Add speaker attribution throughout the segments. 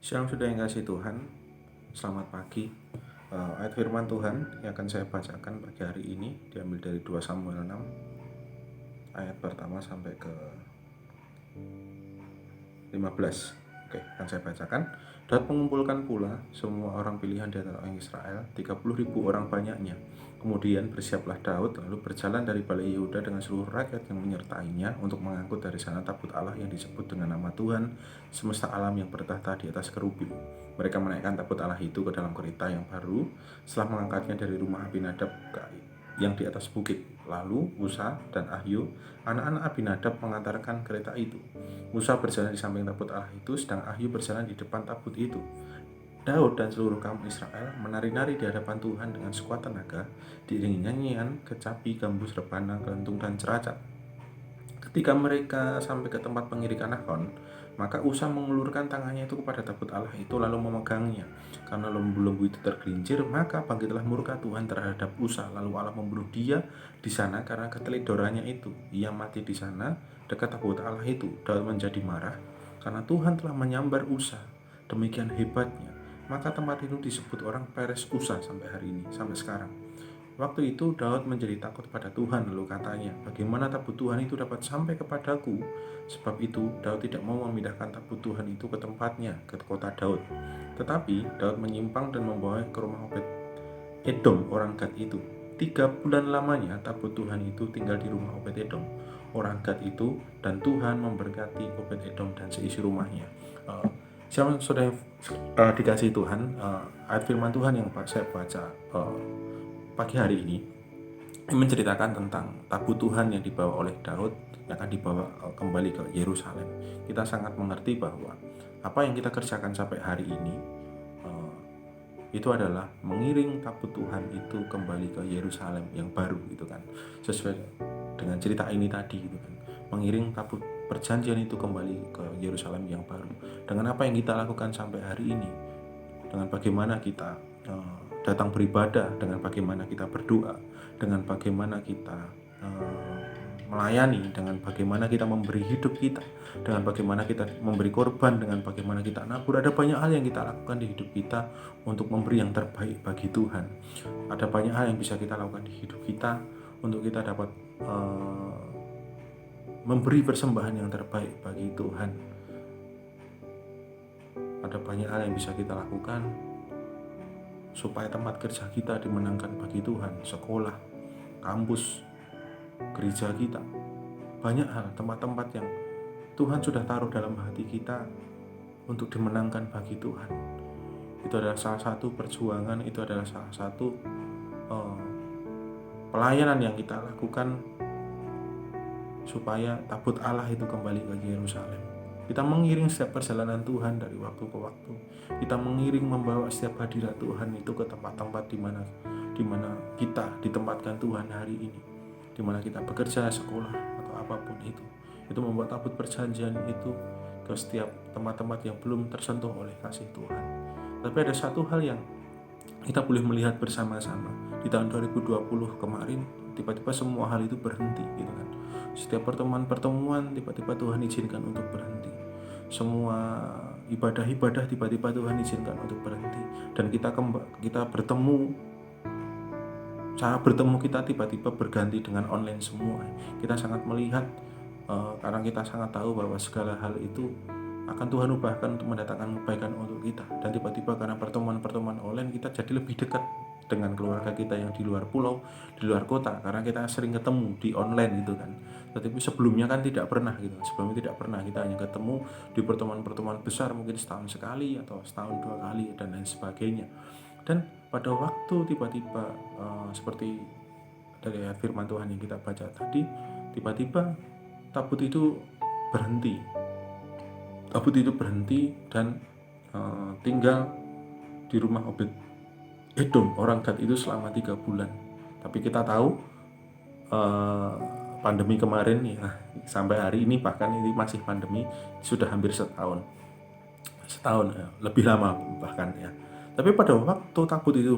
Speaker 1: Shalom sudah yang kasih Tuhan, selamat pagi. Ayat firman Tuhan yang akan saya bacakan pagi hari ini diambil dari 2 Samuel 6 ayat pertama sampai ke 15. Oke, akan saya bacakan. Daud mengumpulkan pula semua orang pilihan di antara orang Israel, 30.000 orang banyaknya. Kemudian bersiaplah Daud lalu berjalan dari balik Yehuda dengan seluruh rakyat yang menyertainya untuk mengangkut dari sana tabut Allah yang disebut dengan nama Tuhan semesta alam yang bertahta di atas kerubi. Mereka menaikkan tabut Allah itu ke dalam kereta yang baru setelah mengangkatnya dari rumah Abinadab yang di atas bukit. Lalu Usa dan Ahyu, anak-anak Abinadab, mengantarkan kereta itu. Usa berjalan di samping tabut Allah itu, sedang Ahyu berjalan di depan tabut itu. Daud dan seluruh kaum Israel menari-nari di hadapan Tuhan dengan sekuat tenaga, diiringi nyanyian, kecapi, gambus, rebana, kelentung, dan ceracap. Ketika mereka sampai ke tempat pengirikan Nahon, maka Usa mengulurkan tangannya itu kepada tabut Allah itu lalu memegangnya. Karena lembu-lembu itu tergelincir, maka bangkitlah murka Tuhan terhadap Usa. Lalu Allah membunuh dia di sana karena keteledorannya itu. Ia mati di sana dekat tabut Allah itu. Daud menjadi marah karena Tuhan telah menyambar Usa. Demikian hebatnya. Maka tempat itu disebut orang Peres Usa sampai hari ini, sampai sekarang. Waktu itu Daud menjadi takut pada Tuhan, lalu katanya, bagaimana tabut Tuhan itu dapat sampai kepadaku? Sebab itu Daud tidak mau memindahkan tabut Tuhan itu ke tempatnya, ke kota Daud. Tetapi Daud menyimpang dan membawanya ke rumah Obed Edom orang Gad itu. 3 bulan lamanya tabut Tuhan itu tinggal di rumah Obed Edom orang Gad itu, dan Tuhan memberkati Obed Edom dan seisi rumahnya. Siapa sudah dikasih Tuhan, ayat firman Tuhan yang saya baca pagi hari ini menceritakan tentang tabut Tuhan yang dibawa oleh Daud yang akan dibawa kembali ke Yerusalem. Kita sangat mengerti bahwa apa yang kita kerjakan sampai hari ini itu adalah mengiring tabut Tuhan itu kembali ke Yerusalem yang baru, gitu kan, sesuai dengan cerita ini tadi, gitu kan, mengiring tabut perjanjian itu kembali ke Yerusalem yang baru. Dengan apa yang kita lakukan sampai hari ini, dengan bagaimana kita datang beribadah, dengan bagaimana kita berdoa, dengan bagaimana kita melayani, dengan bagaimana kita memberi hidup kita, dengan bagaimana kita memberi korban, dengan bagaimana kita nabur. Ada banyak hal yang kita lakukan di hidup kita untuk memberi yang terbaik bagi Tuhan. Ada banyak hal yang bisa kita lakukan di hidup kita untuk kita dapat memberi persembahan yang terbaik bagi Tuhan. Ada banyak hal yang bisa kita lakukan supaya tempat kerja kita dimenangkan bagi Tuhan, sekolah, kampus, gereja kita. Banyak hal, tempat-tempat yang Tuhan sudah taruh dalam hati kita untuk dimenangkan bagi Tuhan. Itu adalah salah satu perjuangan, itu adalah salah satu pelayanan yang kita lakukan supaya tabut Allah itu kembali ke Yerusalem. Kita mengiring setiap perjalanan Tuhan dari waktu ke waktu. Kita mengiring, membawa setiap hadirat Tuhan itu ke tempat-tempat di mana kita ditempatkan Tuhan hari ini, di mana kita bekerja, sekolah, atau apapun itu. Itu membuat tabut perjanjian itu ke setiap tempat-tempat yang belum tersentuh oleh kasih Tuhan. Tapi ada satu hal yang kita boleh melihat bersama-sama. Di tahun 2020 kemarin, tiba-tiba semua hal itu berhenti, gitu kan. Setiap pertemuan tiba-tiba Tuhan izinkan untuk berhenti. Semua ibadah-ibadah tiba-tiba Tuhan izinkan untuk berhenti. Dan kita bertemu, cara bertemu kita tiba-tiba berganti dengan online semua. Kita sangat melihat, karena kita sangat tahu bahwa segala hal itu akan Tuhan ubahkan untuk mendatangkan kebaikan untuk kita. Dan tiba-tiba karena pertemuan-pertemuan online, kita jadi lebih dekat dengan keluarga kita yang di luar pulau, di luar kota, karena kita sering ketemu di online, gitu kan. Tetapi sebelumnya kan tidak pernah, gitu. Sebelumnya tidak pernah, kita hanya ketemu di pertemuan-pertemuan besar, mungkin setahun sekali atau setahun 2 kali dan lain sebagainya. Dan pada waktu tiba-tiba seperti dari firman Tuhan yang kita baca tadi, tiba-tiba tabut itu berhenti. Tabut itu berhenti dan tinggal di rumah Obed Edom orang Gad itu selama 3 bulan. Tapi kita tahu pandemi kemarin ya, sampai hari ini bahkan ini masih pandemi, sudah hampir setahun ya, lebih lama bahkan ya. Tapi pada waktu tabut itu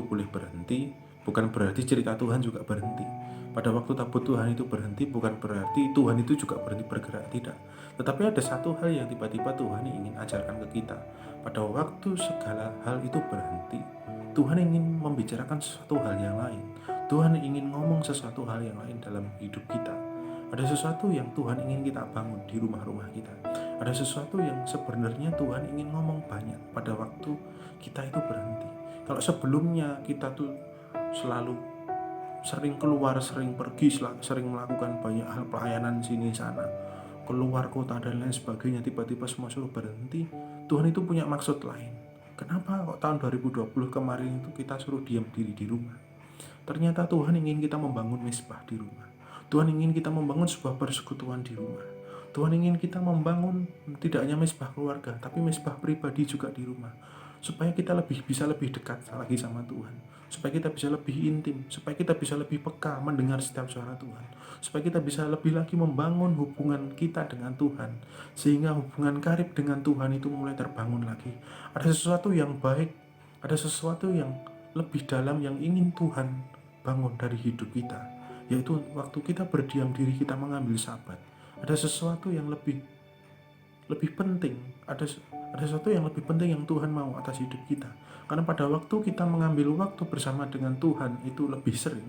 Speaker 1: boleh berhenti, bukan berarti cerita Tuhan juga berhenti. Pada waktu tabut Tuhan itu berhenti, bukan berarti Tuhan itu juga berhenti bergerak, tidak. Tetapi ada satu hal yang tiba-tiba Tuhan ingin ajarkan ke kita. Pada waktu segala hal itu berhenti, Tuhan ingin membicarakan sesuatu hal yang lain. Tuhan ingin ngomong sesuatu hal yang lain dalam hidup kita. Ada sesuatu yang Tuhan ingin kita bangun di rumah-rumah kita. Ada sesuatu yang sebenarnya Tuhan ingin ngomong banyak pada waktu kita itu berhenti. Kalau sebelumnya kita tuh selalu sering keluar, sering pergi, sering melakukan banyak hal pelayanan sini sana, keluar kota dan lain sebagainya, tiba-tiba semua suruh berhenti, Tuhan itu punya maksud lain. Kenapa kok tahun 2020 kemarin itu kita suruh diam diri di rumah? Ternyata Tuhan ingin kita membangun mesbah di rumah. Tuhan ingin kita membangun sebuah persekutuan di rumah. Tuhan ingin kita membangun tidak hanya mesbah keluarga, tapi mesbah pribadi juga di rumah. Supaya kita bisa lebih dekat lagi sama Tuhan. Supaya kita bisa lebih intim. Supaya kita bisa lebih peka mendengar setiap suara Tuhan. Supaya kita bisa lebih lagi membangun hubungan kita dengan Tuhan. Sehingga hubungan karib dengan Tuhan itu mulai terbangun lagi. Ada sesuatu yang baik. Ada sesuatu yang lebih dalam yang ingin Tuhan bangun dari hidup kita. Yaitu waktu kita berdiam diri, kita mengambil sabat. Ada sesuatu yang lebih penting, ada sesuatu yang lebih penting yang Tuhan mau atas hidup kita. Karena pada waktu kita mengambil waktu bersama dengan Tuhan itu lebih sering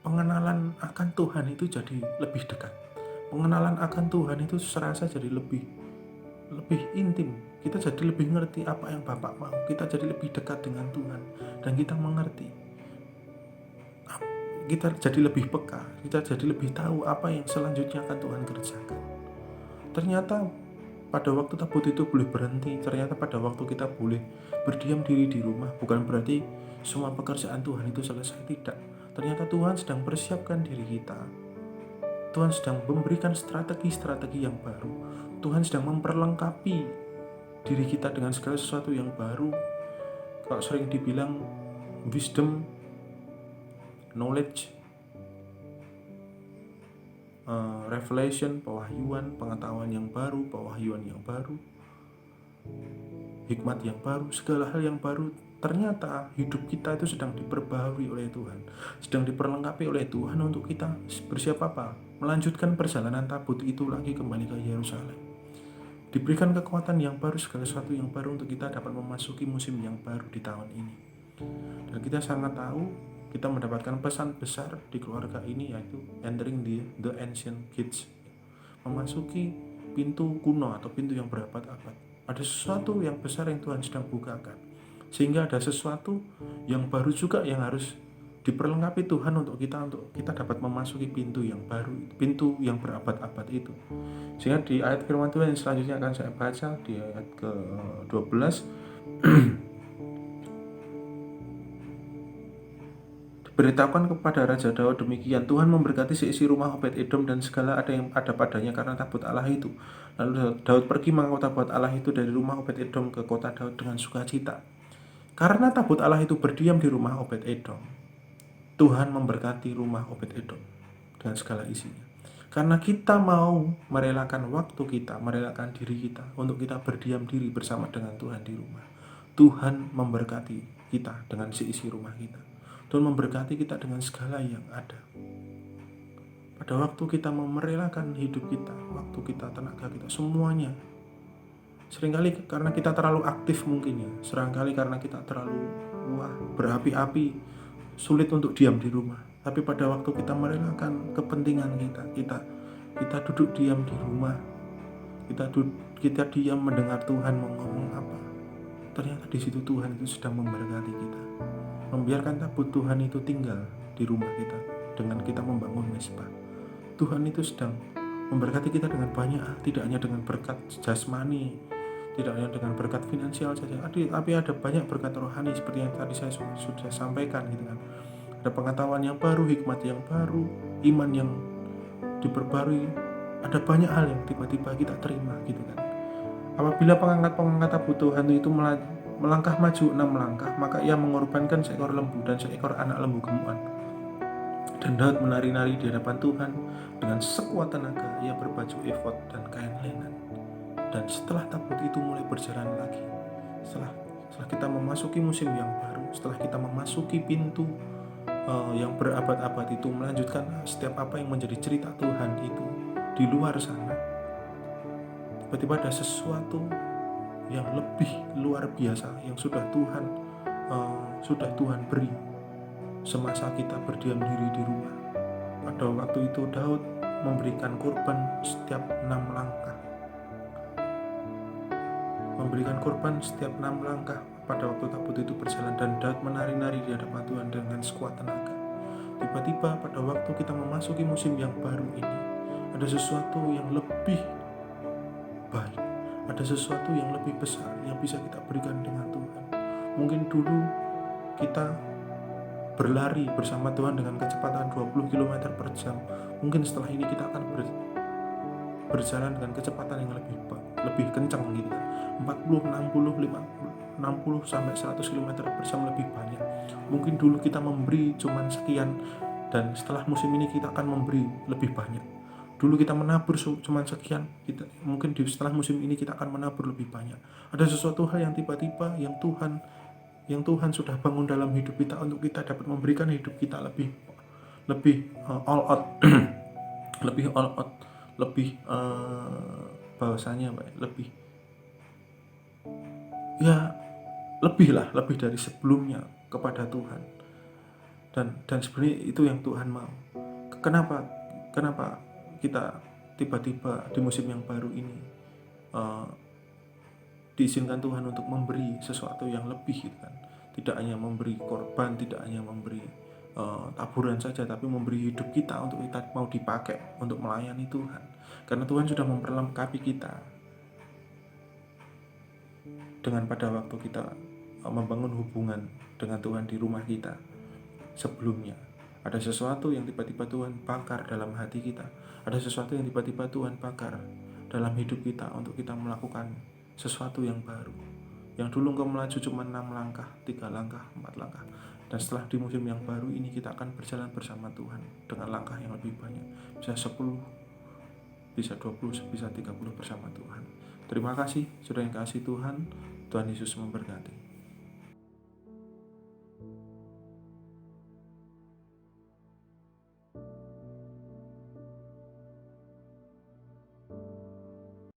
Speaker 1: pengenalan akan Tuhan itu jadi lebih dekat. Pengenalan akan Tuhan itu serasa jadi lebih intim. Kita jadi lebih ngerti apa yang Bapak mau. Kita jadi lebih dekat dengan Tuhan dan kita mengerti. Kita jadi lebih peka, kita jadi lebih tahu apa yang selanjutnya akan Tuhan kerjakan. Ternyata pada waktu tabut itu boleh berhenti, ternyata pada waktu kita boleh berdiam diri di rumah, bukan berarti semua pekerjaan Tuhan itu selesai, tidak. Ternyata Tuhan sedang persiapkan diri kita. Tuhan sedang memberikan strategi-strategi yang baru. Tuhan sedang memperlengkapi diri kita dengan segala sesuatu yang baru. Kalau sering dibilang wisdom, knowledge, revelation, pewahyuan, pengetahuan yang baru, pewahyuan yang baru, hikmat yang baru, segala hal yang baru. Ternyata hidup kita itu sedang diperbaharui oleh Tuhan, sedang diperlengkapi oleh Tuhan untuk kita bersiap apa? Melanjutkan perjalanan tabut itu lagi kembali ke Yerusalem. Diberikan kekuatan yang baru, segala sesuatu yang baru untuk kita dapat memasuki musim yang baru di tahun ini. Dan kita sangat tahu kita mendapatkan pesan besar di keluarga ini, yaitu entering the ancient gates, memasuki pintu kuno atau pintu yang berabad-abad. Ada sesuatu yang besar yang Tuhan sedang bukakan, sehingga ada sesuatu yang baru juga yang harus diperlengkapi Tuhan untuk kita dapat memasuki pintu yang baru, pintu yang berabad-abad itu. Sehingga di ayat firman Tuhan yang selanjutnya akan saya baca di ayat ke-12 Beritahukan kepada Raja Daud demikian, Tuhan memberkati seisi rumah Obed-Edom dan segala ada yang ada padanya karena tabut Allah itu. Lalu Daud pergi mengangkut tabut Allah itu dari rumah Obed-Edom ke kota Daud dengan sukacita. Karena tabut Allah itu berdiam di rumah Obed-Edom, Tuhan memberkati rumah Obed-Edom dengan segala isinya. Karena kita mau merelakan waktu kita, merelakan diri kita untuk kita berdiam diri bersama dengan Tuhan di rumah, Tuhan memberkati kita dengan seisi rumah kita. Tuhan memberkati kita dengan segala yang ada. Pada waktu kita mau merelakan hidup kita, waktu kita, tenaga kita, semuanya. Seringkali karena kita terlalu aktif mungkin ya, seringkali karena kita terlalu berapi-api, sulit untuk diam di rumah. Tapi pada waktu kita merelakan kepentingan kita duduk diam di rumah, kita diam mendengar Tuhan mau ngomong apa. Ternyata di situ Tuhan itu sedang memberkati kita. Membiarkan tabut Tuhan itu tinggal di rumah kita dengan kita membangun mesbah. Tuhan itu sedang memberkati kita dengan banyak, tidak hanya dengan berkat jasmani, tidak hanya dengan berkat finansial saja, tapi ada banyak berkat rohani seperti yang tadi saya sudah sampaikan gitu kan. Ada pengetahuan yang baru, hikmat yang baru, iman yang diperbarui. Ada banyak hal yang tiba-tiba kita terima gitu kan. Apabila pengangkat tabut Tuhan itu melangkah maju 6 langkah, maka ia mengorbankan seekor lembu dan seekor anak lembu gemukan. Dan Daud menari-nari di hadapan Tuhan dengan sekuat tenaga. Ia berbaju efod dan kain lenan. Dan setelah tabut itu mulai berjalan lagi, setelah setelah kita memasuki musim yang baru, setelah kita memasuki pintu yang berabad-abad itu, melanjutkan setiap apa yang menjadi cerita Tuhan itu di luar sana, tiba-tiba ada sesuatu yang lebih luar biasa yang sudah Tuhan beri semasa kita berdiam diri di rumah. Pada waktu itu Daud memberikan korban setiap 6 langkah. Pada waktu tabut itu berjalan, dan Daud menari-nari di hadapan Tuhan dengan sekuat tenaga. Tiba-tiba pada waktu kita memasuki musim yang baru ini, ada sesuatu yang lebih baik, ada sesuatu yang lebih besar yang bisa kita berikan dengan Tuhan. Mungkin dulu kita berlari bersama Tuhan dengan kecepatan 20 km per jam. Mungkin setelah ini kita akan berjalan dengan kecepatan yang lebih kencang gitu kan. 40, 60 sampai 100 km per jam lebih banyak. Mungkin dulu kita memberi cuman sekian, dan setelah musim ini kita akan memberi lebih banyak. Dulu kita menabur cuman sekian, mungkin setelah musim ini kita akan menabur lebih banyak. Ada sesuatu hal yang tiba-tiba yang Tuhan sudah bangun dalam hidup kita untuk kita dapat memberikan hidup kita lebih all out lebih bahwasanya lebih dari sebelumnya kepada Tuhan, dan sebenarnya itu yang Tuhan mau. Kenapa kita tiba-tiba di musim yang baru ini diizinkan Tuhan untuk memberi sesuatu yang lebih gitu kan. Tidak hanya memberi korban, tidak hanya memberi taburan saja, tapi memberi hidup kita untuk kita mau dipakai untuk melayani Tuhan. Karena Tuhan sudah memperlengkapi kita dengan pada waktu kita membangun hubungan dengan Tuhan di rumah kita sebelumnya. Ada sesuatu yang tiba-tiba Tuhan bakar dalam hati kita. Ada sesuatu yang tiba-tiba Tuhan bakar dalam hidup kita untuk kita melakukan sesuatu yang baru. Yang dulu engkau melaju cuma 6 langkah, 3 langkah, 4 langkah. Dan setelah di musim yang baru ini kita akan berjalan bersama Tuhan dengan langkah yang lebih banyak. Bisa 10, bisa 20, bisa 30 bersama Tuhan. Terima kasih sudah yang kasih Tuhan. Tuhan Yesus memberkati.